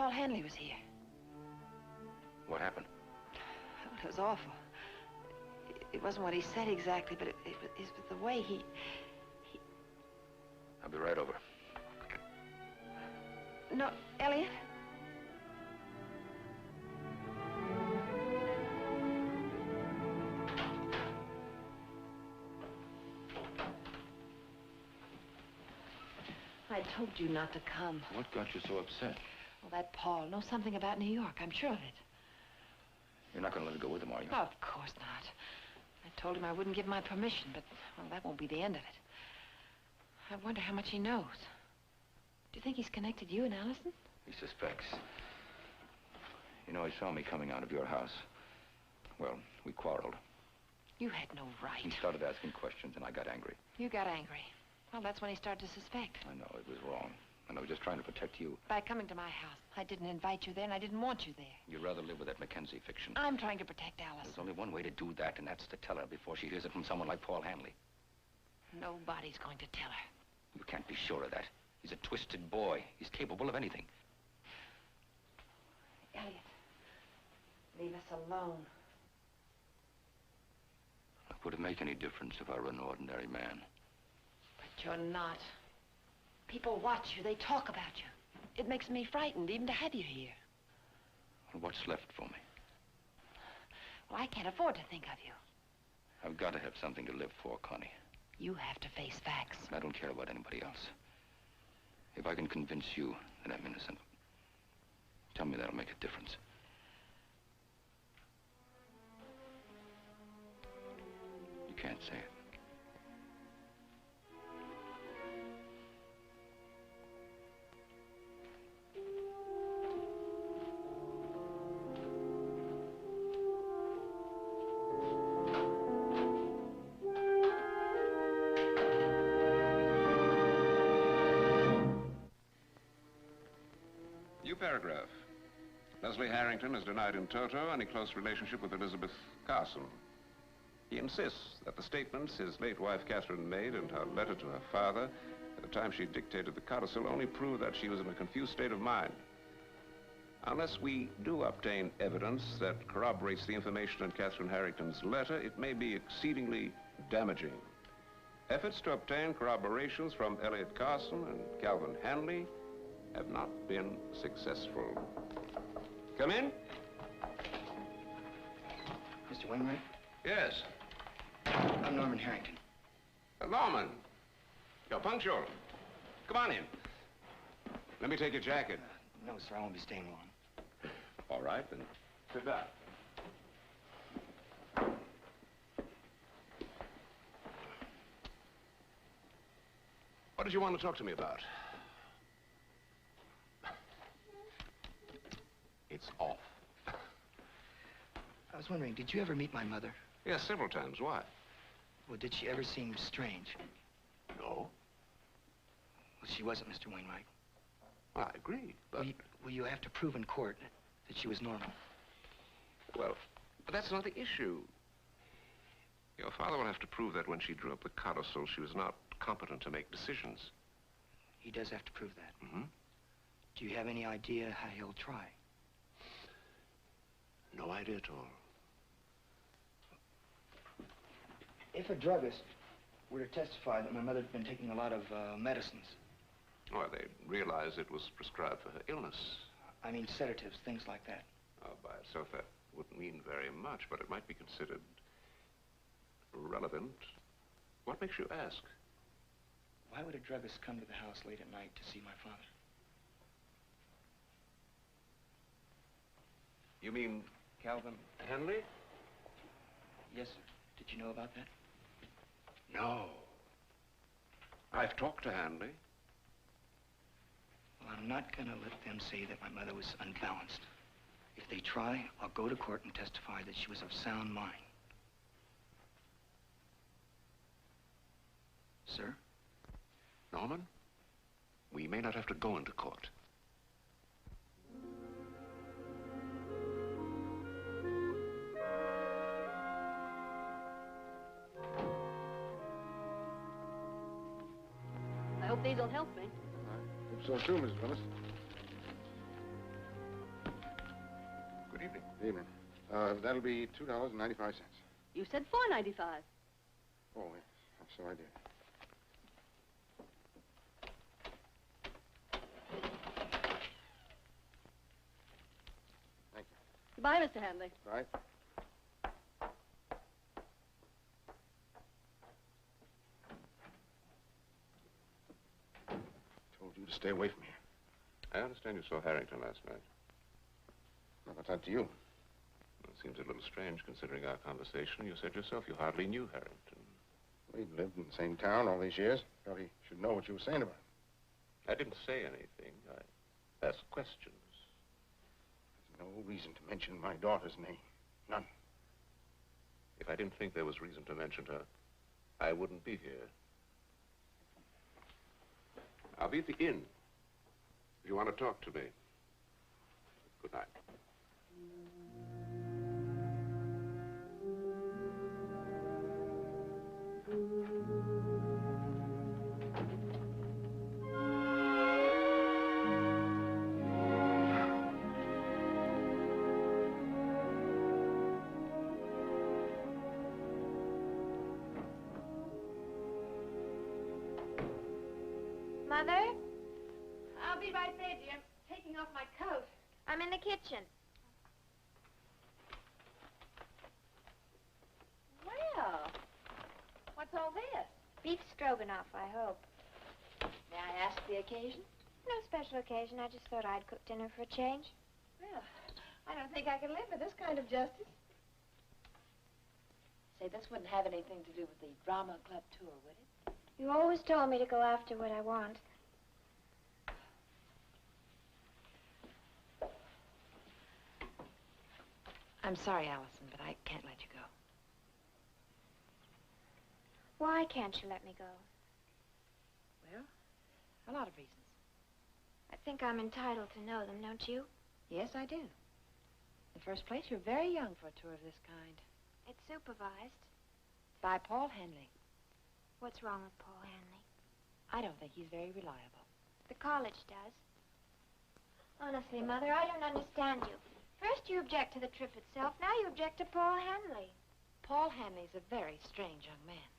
Paul Hanley was here. What happened? Oh, it was awful. It wasn't what he said exactly, but it was the way he... I'll be right over. No, Elliot? I told you not to come. What got you so upset? Well, that Paul knows something about New York. I'm sure of it. You're not going to let it go with him, are you? Oh, of course not. I told him I wouldn't give my permission, but, well, that won't be the end of it. I wonder how much he knows. Do you think he's connected you and Alison? He suspects. You know, he saw me coming out of your house. Well, we quarreled. You had no right. He started asking questions, and I got angry. You got angry. Well, that's when he started to suspect. I know, it was wrong. And I was just trying to protect you. By coming to my house. I didn't invite you there, and I didn't want you there. You'd rather live with that Mackenzie fiction. I'm trying to protect Alison. There's only one way to do that, and that's to tell her before she hears it from someone like Paul Hanley. Nobody's going to tell her. You can't be sure of that. He's a twisted boy. He's capable of anything. Elliot, leave us alone. Would it make any difference if I were an ordinary man? But you're not. People watch you. They talk about you. It makes me frightened even to have you here. Well, what's left for me? Well, I can't afford to think of you. I've got to have something to live for, Connie. You have to face facts. I don't care about anybody else. If I can convince you that I'm innocent, tell me that'll make a difference. You can't say it. Paragraph. Leslie Harrington has denied in toto any close relationship with Elizabeth Carson. He insists that the statements his late wife Catherine made in her letter to her father at the time she dictated the codicil only prove that she was in a confused state of mind. Unless we do obtain evidence that corroborates the information in Catherine Harrington's letter, it may be exceedingly damaging. Efforts to obtain corroborations from Elliot Carson and Calvin Hanley have not been successful. Come in. Mr. Wainwright? Yes. I'm Norman Harrington. Norman, you're punctual. Come on in. Let me take your jacket. No, sir, I won't be staying long. All right, then sit down. What did you want to talk to me about? It's off. I was wondering, did you ever meet my mother? Yes, several times. Why? Well, did she ever seem strange? No. Well, she wasn't, Mr. Wainwright. I agree, but... Well, you have to prove in court that she was normal. Well, but that's not the issue. Your father will have to prove that when she drew up the codicil, she was not competent to make decisions. He does have to prove that. Mm-hmm. Do you have any idea how he'll try? No idea at all. If a druggist were to testify that my mother had been taking a lot of medicines. Well, they'd realize it was prescribed for her illness. I mean sedatives, things like that. By itself, that wouldn't mean very much, but it might be considered relevant. What makes you ask? Why would a druggist come to the house late at night to see my father? You mean Calvin Henley? Yes, sir. Did you know about that? No. I've talked to Hanley. Well, I'm not gonna let them say that my mother was unbalanced. If they try, I'll go to court and testify that she was of sound mind. Sir? Norman, we may not have to go into court. I hope these will help me. I hope so too, Mrs. Willis. Evening. That'll be $2.95. You said $4.95. Oh, yes. So I did. Thank you. Goodbye, Mr. Hanley. Right. Told you to stay away from here. I understand you saw Harrington last night. Well, what's that to you? It seems a little strange considering our conversation. You said yourself you hardly knew Harrington. We've lived in the same town all these years. Thought he should know what you were saying about him. I didn't say anything. I asked questions. There's no reason to mention my daughter's name. None. If I didn't think there was reason to mention her, I wouldn't be here. I'll be at the inn if you want to talk to me. Good night. Mother? I'll be right there, dear. I'm taking off my coat. I'm in the kitchen. Well, what's all this? Beef stroganoff, I hope. May I ask the occasion? No special occasion. I just thought I'd cook dinner for a change. Well, I don't think I could live with this kind of justice. Say, this wouldn't have anything to do with the drama club tour, would it? You always told me to go after what I want. I'm sorry, Alison, but I can't let you go. Why can't you let me go? Well, a lot of reasons. I think I'm entitled to know them, don't you? Yes, I do. In the first place, you're very young for a tour of this kind. It's supervised. By Paul Henley. What's wrong with Paul Hanley? I don't think he's very reliable. The college does. Honestly, Mother, I don't understand you. First you object to the trip itself, now you object to Paul Hanley. Paul Henley's a very strange young man.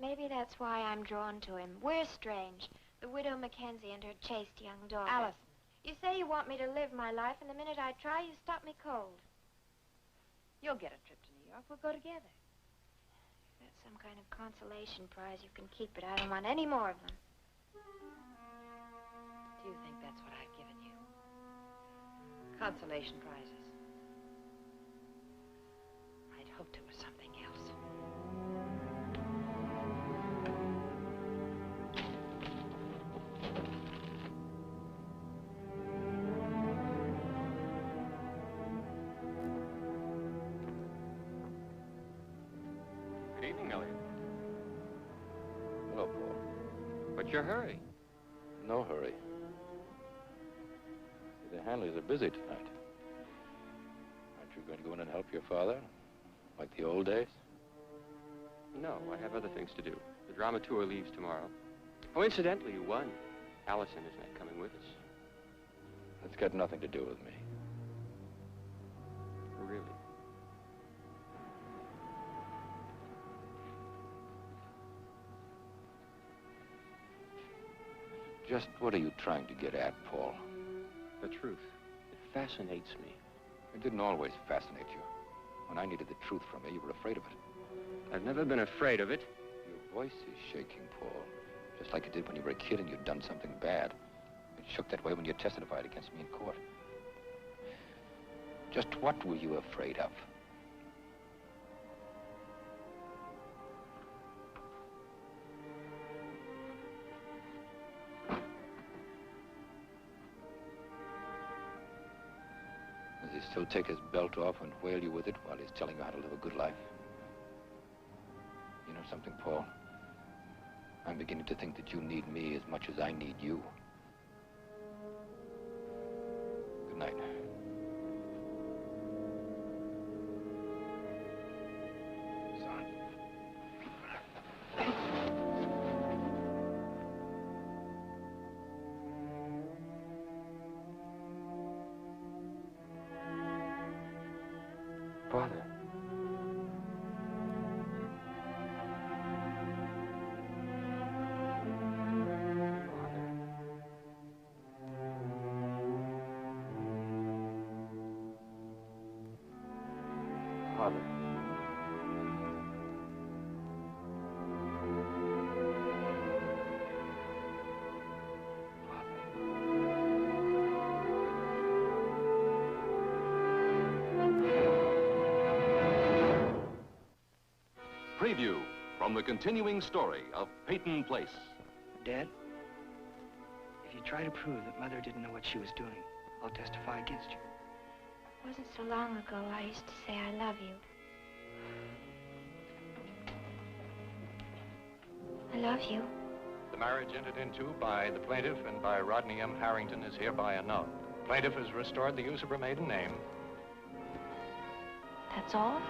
Maybe that's why I'm drawn to him. We're strange. The widow Mackenzie and her chaste young daughter. Alison. You say you want me to live my life, and the minute I try, you stop me cold. You'll get a trip to New York. We'll go together. If that's some kind of consolation prize, you can keep it. I don't want any more of them. Do you think that's what I've given you? Consolation prizes. I'd hoped it was something else. Good evening, Elliot. Hello, Paul. What's your hurry? No hurry. The Hanleys are busy tonight. Aren't you going to go in and help your father? Like the old days? No, I have other things to do. The drama tour leaves tomorrow. Oh, incidentally, you won. Alison isn't coming with us. That's got nothing to do with me. Really? Just what are you trying to get at, Paul? The truth. It fascinates me. It didn't always fascinate you. When I needed the truth from you, you were afraid of it. I've never been afraid of it. Your voice is shaking, Paul. Just like it did when you were a kid and you'd done something bad. It shook that way when you testified against me in court. Just what were you afraid of? Does he still take his belt off and whale you with it while he's telling you how to live a good life? You know something, Paul? I'm beginning to think that you need me as much as I need you. Good night. Son. Father. Father. Preview from the continuing story of Peyton Place. Dad, if you try to prove that Mother didn't know what she was doing, I'll testify against you. It wasn't so long ago I used to say I love you. I love you. The marriage entered into by the plaintiff and by Rodney M. Harrington is hereby annulled. Plaintiff has restored the use of her maiden name. That's all?